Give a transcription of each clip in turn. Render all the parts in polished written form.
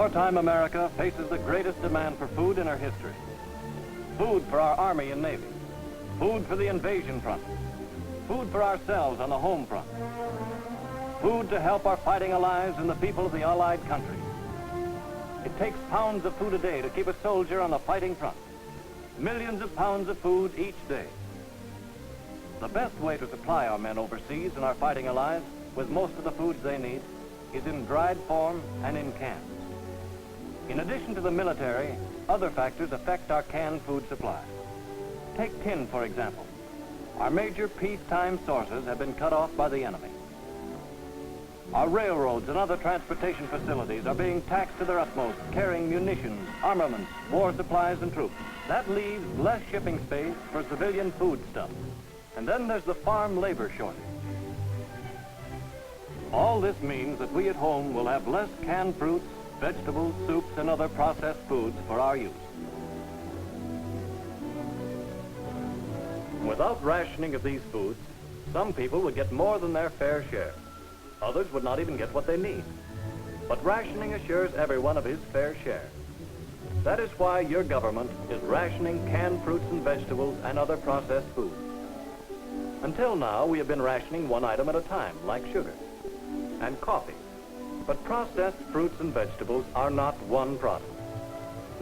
Wartime America faces the greatest demand for food in her history. Food for our Army and Navy. Food for the invasion front. Food for ourselves on the home front. Food to help our fighting allies and the people of the Allied countries. It takes pounds of food a day to keep a soldier on the fighting front. Millions of pounds of food each day. The best way to supply our men overseas and our fighting allies with most of the foods they need is in dried form and in cans. In addition to the military, other factors affect our canned food supply. Take tin, for example. Our major peacetime sources have been cut off by the enemy. Our railroads and other transportation facilities are being taxed to their utmost, carrying munitions, armaments, war supplies, and troops. That leaves less shipping space for civilian foodstuffs. And then there's the farm labor shortage. All this means that we at home will have less canned fruits, vegetables, soups, and other processed foods for our use. Without rationing of these foods, some people would get more than their fair share. Others would not even get what they need. But rationing assures everyone of his fair share. That is why your government is rationing canned fruits and vegetables and other processed foods. Until now, we have been rationing one item at a time, like sugar and coffee. But processed fruits and vegetables are not one product.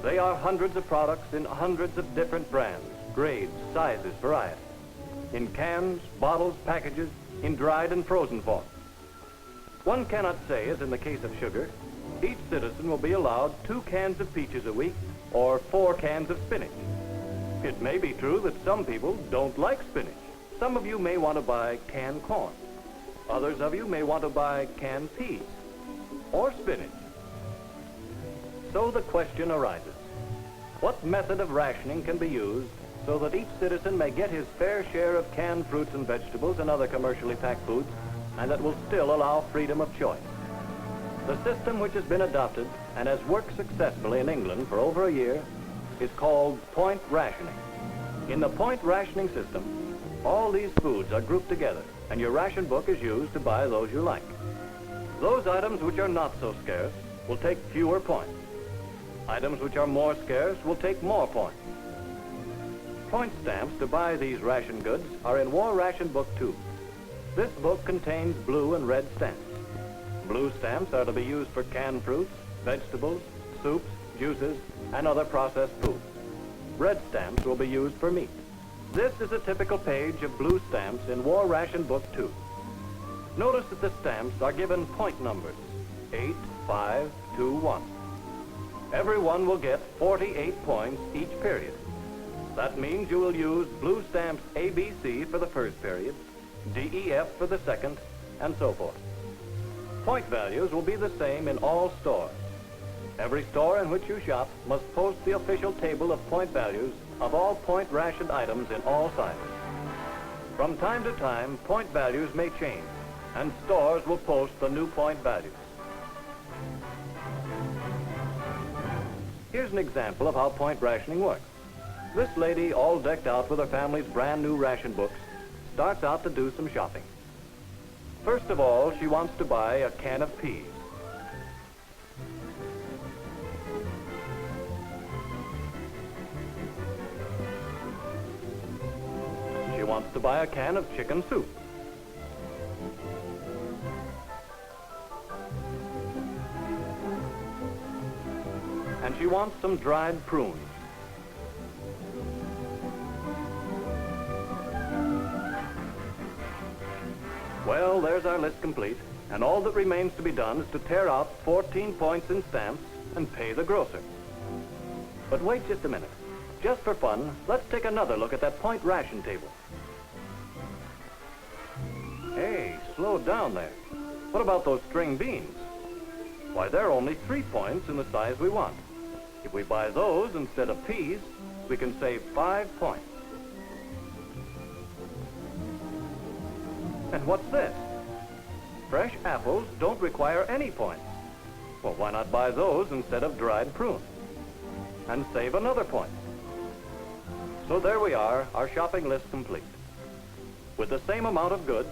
They are hundreds of products in hundreds of different brands, grades, sizes, variety. In cans, bottles, packages, in dried and frozen form. One cannot say, as in the case of sugar, each citizen will be allowed 2 cans of peaches a week or 4 cans of spinach. It may be true that some people don't like spinach. Some of you may want to buy canned corn. Others of you may want to buy canned peas or spinach. So the question arises, what method of rationing can be used so that each citizen may get his fair share of canned fruits and vegetables and other commercially packed foods, and that will still allow freedom of choice? The system which has been adopted and has worked successfully in England for over a year is called point rationing. In the point rationing system, all these foods are grouped together, and your ration book is used to buy those you like. Those items which are not so scarce will take fewer points. Items which are more scarce will take more points. Point stamps to buy these ration goods are in War Ration Book 2. This book contains blue and red stamps. Blue stamps are to be used for canned fruits, vegetables, soups, juices, and other processed foods. Red stamps will be used for meat. This is a typical page of blue stamps in War Ration Book 2. Notice that the stamps are given point numbers, 8, 5, 2, 1. Everyone will get 48 points each period. That means you will use blue stamps ABC for the first period, DEF for the second, and so forth. Point values will be the same in all stores. Every store in which you shop must post the official table of point values of all point rationed items in all sizes. From time to time, point values may change, and stores will post the new point values. Here's an example of how point rationing works. This lady, all decked out with her family's brand new ration books, starts out to do some shopping. First of all, she wants to buy a can of peas. She wants to buy a can of chicken soup. And she wants some dried prunes. Well, there's our list complete, and all that remains to be done is to tear out 14 points in stamps and pay the grocer. But wait just a minute. Just for fun, let's take another look at that point ration table. Hey, slow down there. What about those string beans? Why, they're only 3 points in the size we want. If we buy those instead of peas, we can save 5 points. And what's this? Fresh apples don't require any points. Well, why not buy those instead of dried prunes? And save another point. So there we are, our shopping list complete. With the same amount of goods,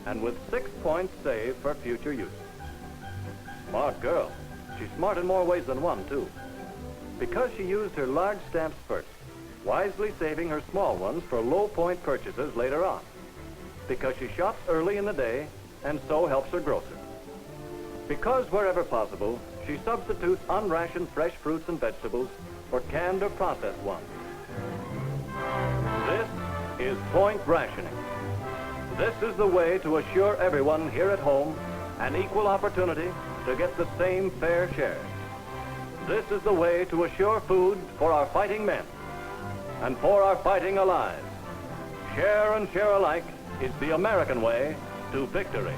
and with 6 points saved for future use. Smart girl. She's smart in more ways than one, too. Because she used her large stamps first, wisely saving her small ones for low-point purchases later on. Because she shops early in the day and so helps her grocer. Because wherever possible, she substitutes unrationed fresh fruits and vegetables for canned or processed ones. This is point rationing. This is the way to assure everyone here at home an equal opportunity to get the same fair share. This is the way to assure food for our fighting men and for our fighting allies. Share and share alike is the American way to victory.